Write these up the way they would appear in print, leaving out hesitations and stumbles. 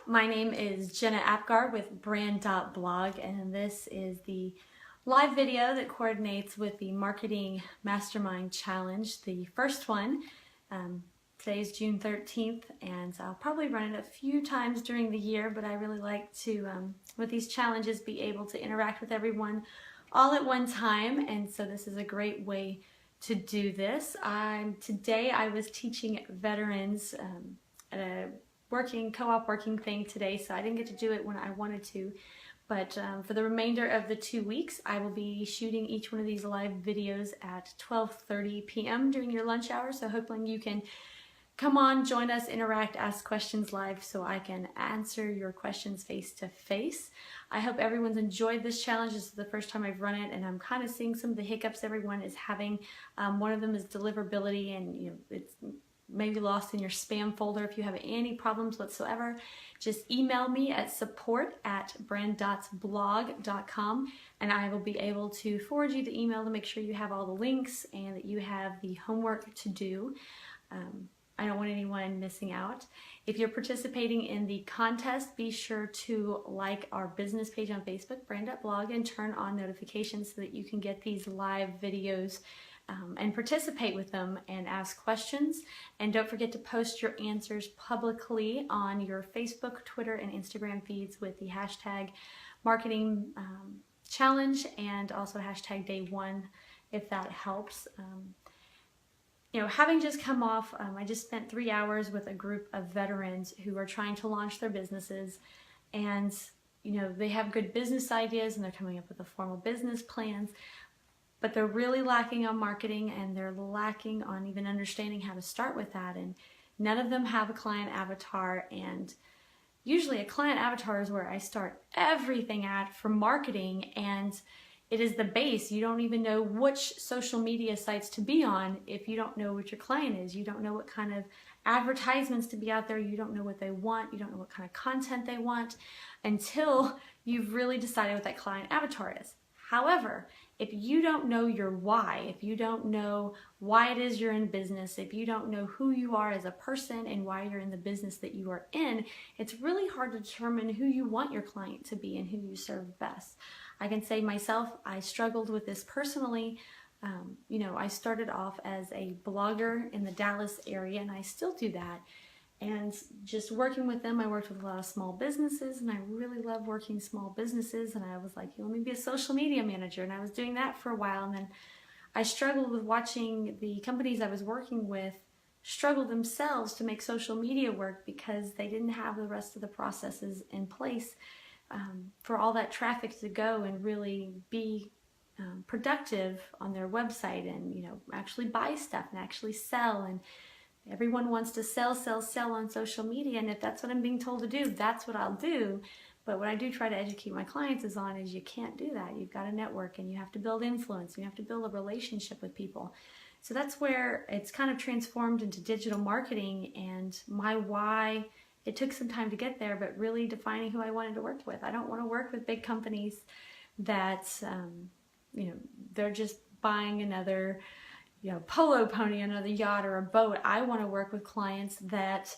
My name is Jenna Apgar with brand.blog, and this is the live video that coordinates with the Marketing Mastermind Challenge, the first one. Today is June 13th, and I'll probably run it a few times during the year, but I really like to, with these challenges, be able to interact with everyone all at one time, and so this is a great way to do this. Today I was teaching veterans at a co-op working thing today, so I didn't get to do it when I wanted to, but for the remainder of the 2 weeks I will be shooting each one of these live videos at 12:30 p.m. during your lunch hour, so hopefully you can come on, join us, interact, ask questions live so I can answer your questions face to face. I hope everyone's enjoyed this challenge. This is the first time I've run it, and I'm kind of seeing some of the hiccups everyone is having. One of them is deliverability, and it's maybe lost in your spam folder. If you have any problems whatsoever, just email me at support@brand.blog.com and I will be able to forward you the email to make sure you have all the links and that you have the homework to do. I don't want anyone missing out. If you're participating in the contest, be sure to like our business page on Facebook, brand.blog, and turn on notifications so that you can get these live videos and participate with them and ask questions. And don't forget to post your answers publicly on your Facebook, Twitter, and Instagram feeds with the hashtag marketing challenge and also hashtag day one if that helps. Having just come off, I just spent 3 hours with a group of veterans who are trying to launch their businesses, and they have good business ideas and they're coming up with the formal business plans, but they're really lacking on marketing and they're lacking on even understanding how to start with that, and none of them have a client avatar. And usually a client avatar is where I start everything at for marketing, and it is the base. You don't even know which social media sites to be on if you don't know what your client is. You don't know what kind of advertisements to be out there. You don't know what they want. You don't know what kind of content they want until you've really decided what that client avatar is. However, if you don't know your why, if you don't know why it is you're in business, if you don't know who you are as a person and why you're in the business that you are in, it's really hard to determine who you want your client to be and who you serve best. I can say myself, I struggled with this personally. I started off as a blogger in the Dallas area, and I still do that. And just working with them, I worked with a lot of small businesses, and I really love working small businesses. And I was like, let me be a social media manager. And I was doing that for a while. And then I struggled with watching the companies I was working with struggle themselves to make social media work because they didn't have the rest of the processes in place for all that traffic to go and really be productive on their website and, actually buy stuff and actually sell. And everyone wants to sell on social media, and if that's what I'm being told to do, that's what I'll do. But what I do try to educate my clients is you can't do that. You've got to network, and you have to build influence, and you have to build a relationship with people. So that's where it's kind of transformed into digital marketing, and my why, it took some time to get there, but really defining who I wanted to work with. I don't want to work with big companies that, they're just buying another polo pony, another yacht or a boat. I want to work with clients that,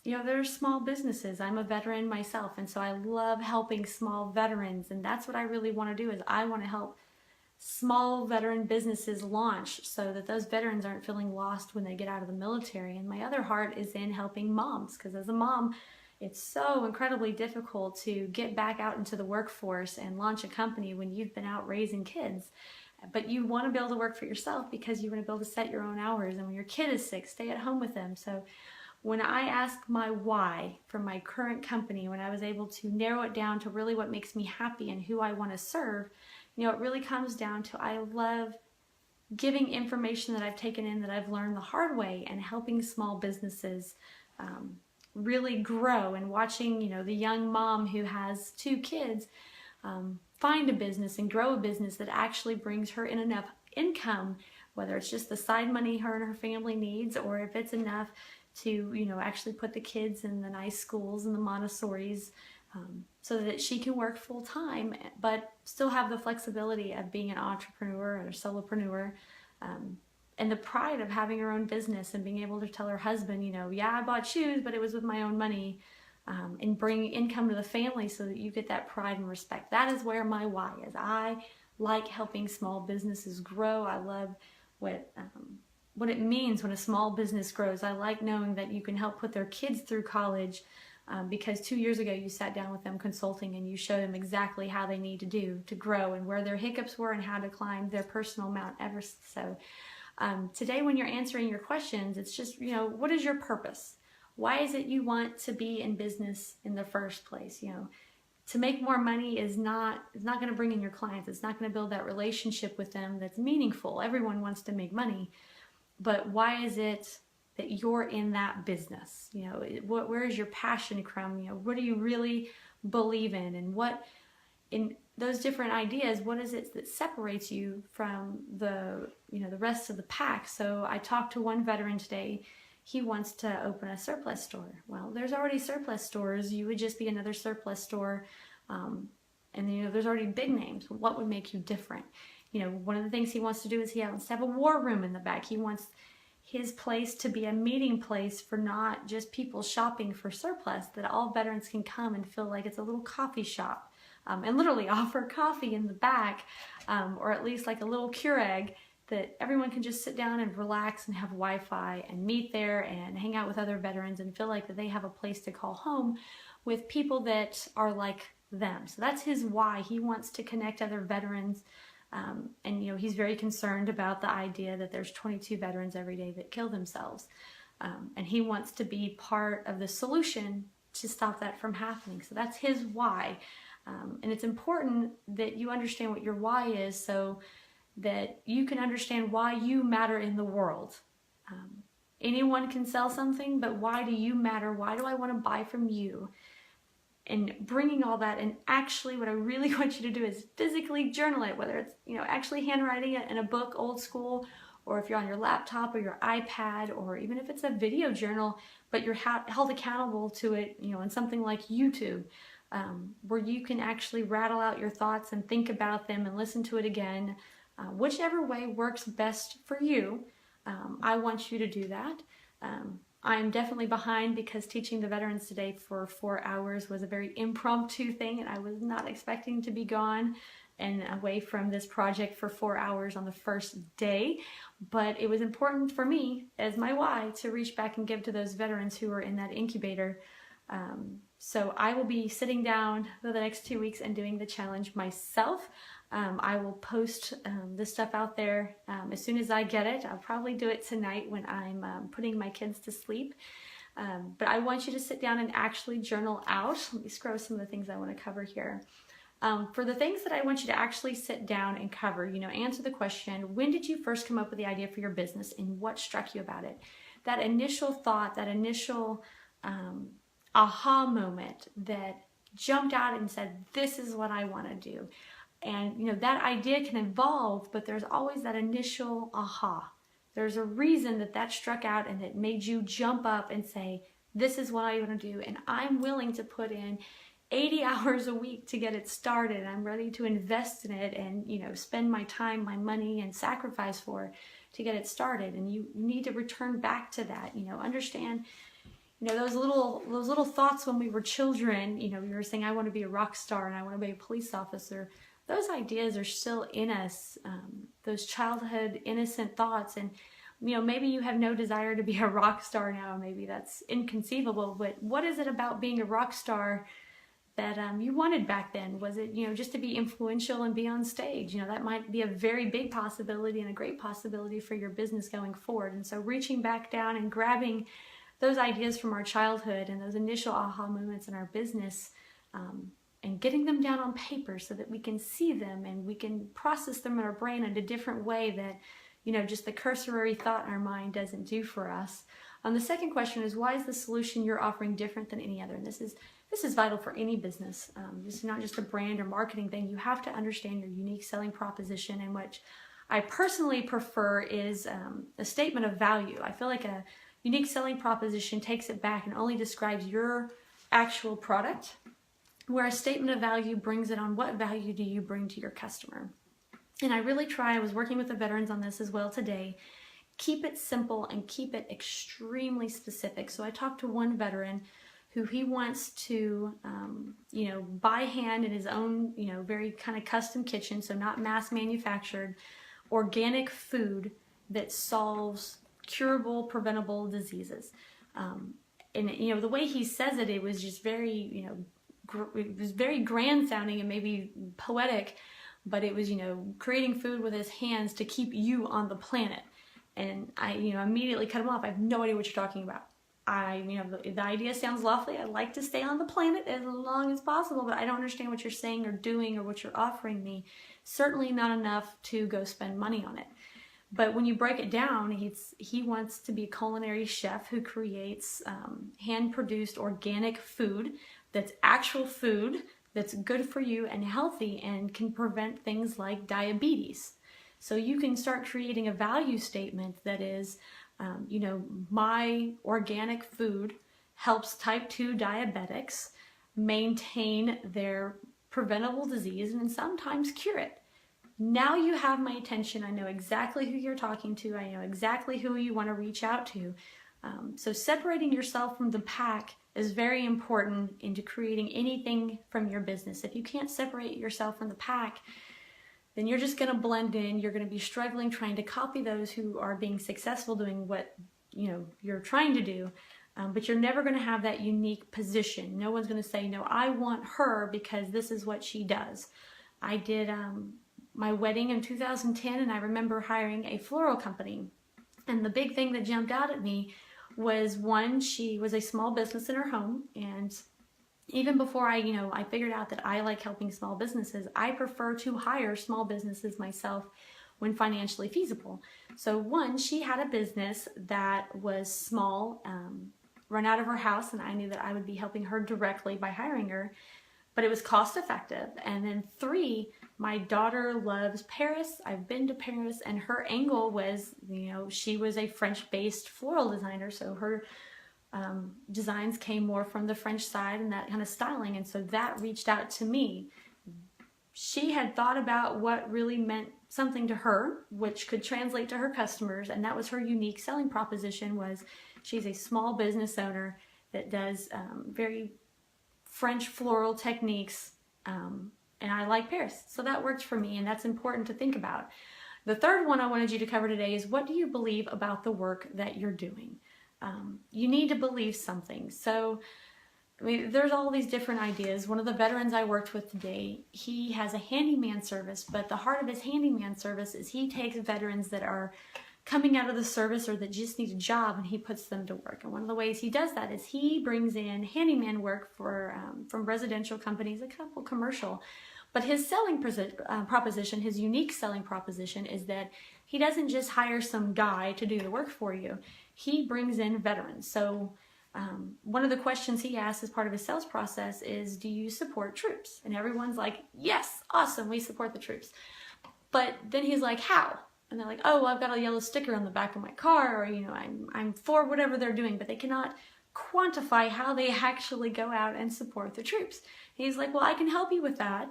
they're small businesses. I'm a veteran myself, and so I love helping small veterans, and that's what I really want to do. Is I want to help small veteran businesses launch so that those veterans aren't feeling lost when they get out of the military. And my other heart is in helping moms, because as a mom, it's so incredibly difficult to get back out into the workforce and launch a company when you've been out raising kids. But you want to be able to work for yourself because you want to be able to set your own hours, and when your kid is sick, stay at home with them. So when I ask my why for my current company, when I was able to narrow it down to really what makes me happy and who I want to serve, it really comes down to I love giving information that I've taken in, that I've learned the hard way, and helping small businesses really grow, and watching the young mom who has 2 kids find a business and grow a business that actually brings her in enough income, whether it's just the side money her and her family needs, or if it's enough to actually put the kids in the nice schools and the Montessori's, so that she can work full time but still have the flexibility of being an entrepreneur or a solopreneur, and the pride of having her own business and being able to tell her husband, yeah, I bought shoes, but it was with my own money. and bring income to the family so that you get that pride and respect. That is where my why is. I like helping small businesses grow. I love what it means when a small business grows. I like knowing that you can help put their kids through college because 2 years ago you sat down with them consulting and you showed them exactly how they need to do to grow and where their hiccups were and how to climb their personal Mount Everest. So today when you're answering your questions, it's just, what is your purpose? Why is it you want to be in business in the first place? To make more money is not going to bring in your clients. It's not going to build that relationship with them that's meaningful. Everyone wants to make money. But why is it that you're in that business? Where is your passion from? What do you really believe in? And what, in those different ideas, what is it that separates you from the rest of the pack? So I talked to one veteran today. He wants to open a surplus store. Well, there's already surplus stores. You would just be another surplus store. And there's already big names. What would make you different? One of the things he wants to do is he wants to have a war room in the back. He wants his place to be a meeting place for not just people shopping for surplus, that all veterans can come and feel like it's a little coffee shop and literally offer coffee in the back or at least like a little Keurig that everyone can just sit down and relax and have Wi-Fi and meet there and hang out with other veterans and feel like that they have a place to call home with people that are like them. So that's his why. He wants to connect other veterans. And he's very concerned about the idea that there's 22 veterans every day that kill themselves. And he wants to be part of the solution to stop that from happening. So that's his why. And it's important that you understand what your why is so that you can understand why you matter in the world. Anyone can sell something, but why do you matter? Why do I want to buy from you? And bringing all that, and actually what I really want you to do is physically journal it, whether it's actually handwriting it in a book, old school, or if you're on your laptop or your iPad, or even if it's a video journal, but you're held accountable to it, on something like YouTube, where you can actually rattle out your thoughts and think about them and listen to it again, whichever way works best for you. I want you to do that. I'm definitely behind because teaching the veterans today for 4 hours was a very impromptu thing, and I was not expecting to be gone and away from this project for 4 hours on the first day. But it was important for me as my why to reach back and give to those veterans who are in that incubator. So I will be sitting down for the next 2 weeks and doing the challenge myself. I will post this stuff out there as soon as I get it. I'll probably do it tonight when I'm putting my kids to sleep. But I want you to sit down and actually journal out. Let me scroll some of the things I want to cover here. For the things that I want you to actually sit down and cover, answer the question, when did you first come up with the idea for your business and what struck you about it? That initial thought, that initial aha moment that jumped out and said, this is what I want to do. And, that idea can evolve, but there's always that initial aha. There's a reason that struck out and that made you jump up and say, this is what I want to do. And I'm willing to put in 80 hours a week to get it started. I'm ready to invest in it and, spend my time, my money, and sacrifice for it to get it started. And you need to return back to that, understand, those little thoughts when we were children, we were saying, I want to be a rock star and I want to be a police officer. Those ideas are still in us, those childhood innocent thoughts. And, maybe you have no desire to be a rock star now. Maybe that's inconceivable. But what is it about being a rock star that you wanted back then? Was it, just to be influential and be on stage? That might be a very big possibility and a great possibility for your business going forward. And so reaching back down and grabbing those ideas from our childhood and those initial aha moments in our business, and getting them down on paper so that we can see them and we can process them in our brain in a different way that, just the cursory thought in our mind doesn't do for us. The second question is, why is the solution you're offering different than any other? And this is vital for any business. This is not just a brand or marketing thing. You have to understand your unique selling proposition, and which I personally prefer is a statement of value. I feel like a unique selling proposition takes it back and only describes your actual product, where a statement of value brings it on what value do you bring to your customer. And I was working with the veterans on this as well today. Keep it simple and keep it extremely specific. So I talked to one veteran who he wants to, by hand in his own, very kind of custom kitchen, so not mass manufactured, organic food that solves curable, preventable diseases. And the way he says it, it was just very, it was very grand sounding and maybe poetic, but it was, creating food with his hands to keep you on the planet. And I, immediately cut him off. I have no idea what you're talking about. The idea sounds lovely. I'd like to stay on the planet as long as possible, but I don't understand what you're saying or doing or what you're offering me. Certainly not enough to go spend money on it. But when you break it down, he wants to be a culinary chef who creates hand-produced organic food that's actual food, that's good for you and healthy and can prevent things like diabetes. So you can start creating a value statement that is, my organic food helps type 2 diabetics maintain their preventable disease and sometimes cure it. Now you have my attention. I know exactly who you're talking to. I know exactly who you want to reach out to. So separating yourself from the pack is very important into creating anything from your business. If you can't separate yourself from the pack, then you're just going to blend in. You're going to be struggling trying to copy those who are being successful doing what you're trying to do. But you're never going to have that unique position. No one's going to say, no, I want her because this is what she does. I did my wedding in 2010, and I remember hiring a floral company. And the big thing that jumped out at me was, one, she was a small business in her home, and even before I figured out that I like helping small businesses, I prefer to hire small businesses myself when financially feasible. So one, she had a business that was small, run out of her house, and I knew that I would be helping her directly by hiring her, but it was cost effective. And then three, my daughter loves Paris. I've been to Paris, and her angle was, she was a French-based floral designer, so her designs came more from the French side and that kind of styling, and so that reached out to me. She had thought about what really meant something to her, which could translate to her customers, and that was her unique selling proposition. Was she's a small business owner that does very French floral techniques, and I like Paris, so that worked for me, and that's important to think about. The third one I wanted you to cover today is, what do you believe about the work that you're doing? You need to believe something. So, there's all these different ideas. One of the veterans I worked with today, he has a handyman service, but the heart of his handyman service is he takes veterans that are coming out of the service or that just need a job, and he puts them to work. And one of the ways he does that is he brings in handyman work for from residential companies, a couple commercial. But his selling proposition, his unique selling proposition, is that he doesn't just hire some guy to do the work for you. He brings in veterans. So one of the questions he asks as part of his sales process is, do you support troops? And everyone's like, yes, awesome, we support the troops. But then he's like, how? And they're like, oh, well, I've got a yellow sticker on the back of my car, or, I'm for whatever they're doing, but they cannot quantify how they actually go out and support the troops. And he's like, well, I can help you with that.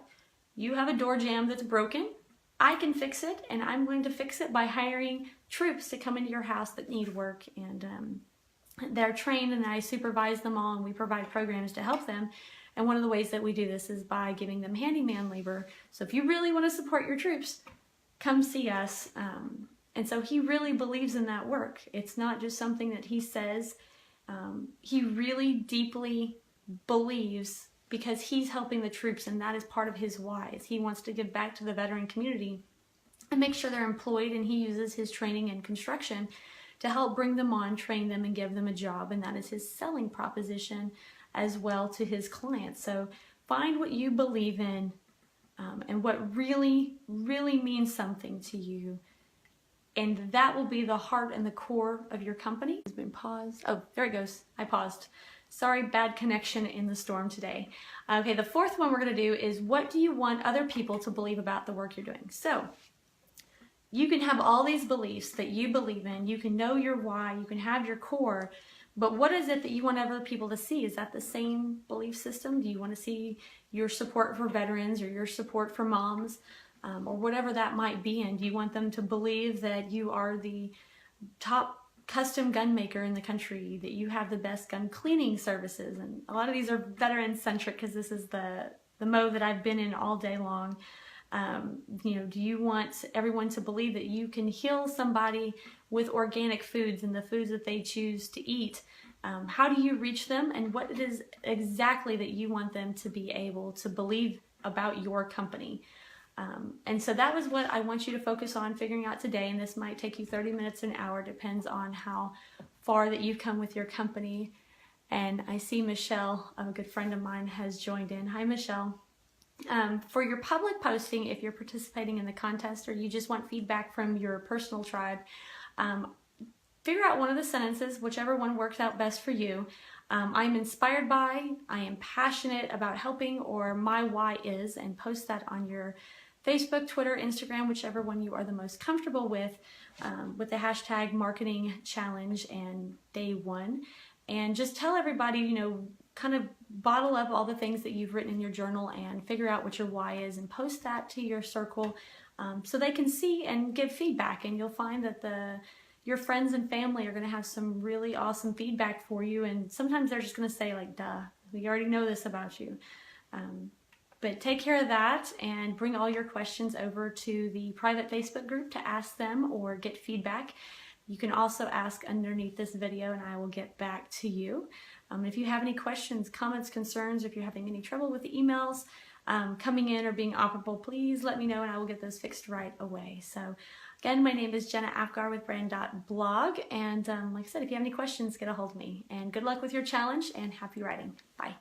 You have a door jamb that's broken. I can fix it, and I'm going to fix it by hiring troops to come into your house that need work, and they're trained, and I supervise them all, and we provide programs to help them. And one of the ways that we do this is by giving them handyman labor. So if you really want to support your troops, come see us. And so he really believes in that work. It's not just something that he says. He really deeply believes, because he's helping the troops, and that is part of his why. Is he wants to give back to the veteran community and make sure they're employed, and he uses his training in construction to help bring them on, train them, and give them a job, and that is his selling proposition as well to his clients. So find what you believe in, and what really, really means something to you, and that will be the heart and the core of your company. It's been paused. Oh, there it goes. I paused. Sorry, bad connection in the storm today. Okay, the fourth one we're going to do is, what do you want other people to believe about the work you're doing? So you can have all these beliefs that you believe in. You can know your why. You can have your core. But what is it that you want other people to see? Is that the same belief system? Do you want to see your support for veterans, or your support for moms, or whatever that might be? And do you want them to believe that you are the top custom gun maker in the country, that you have the best gun cleaning services. And a lot of these are veteran centric because this is the mode that I've been in all day long. You know, do you want everyone to believe that you can heal somebody with organic foods and the foods that they choose to eat? How do you reach them, and what it is exactly that you want them to be able to believe about your company? And so that was what I want you to focus on figuring out today, and this might take you 30 minutes, an hour, depends on how far that you've come with your company. And I see Michelle, a good friend of mine, has joined in. Hi, Michelle. For your public posting, if you're participating in the contest or you just want feedback from your personal tribe, figure out one of the sentences, whichever one works out best for you. I'm inspired by, I am passionate about helping, or my why is, and post that on your Facebook, Twitter, Instagram, whichever one you are the most comfortable with the hashtag marketing challenge and day one. And just tell everybody, you know, kind of bottle up all the things that you've written in your journal and figure out what your why is and post that to your circle so they can see and give feedback. And you'll find that your friends and family are going to have some really awesome feedback for you. And sometimes they're just going to say like, duh, we already know this about you. But take care of that and bring all your questions over to the private Facebook group to ask them or get feedback. You can also ask underneath this video and I will get back to you. If you have any questions, comments, concerns, if you're having any trouble with the emails coming in or being operable, please let me know and I will get those fixed right away. So again, my name is Jenna Afgar with brand.blog. And like I said, if you have any questions, get a hold of me. And good luck with your challenge and happy writing. Bye.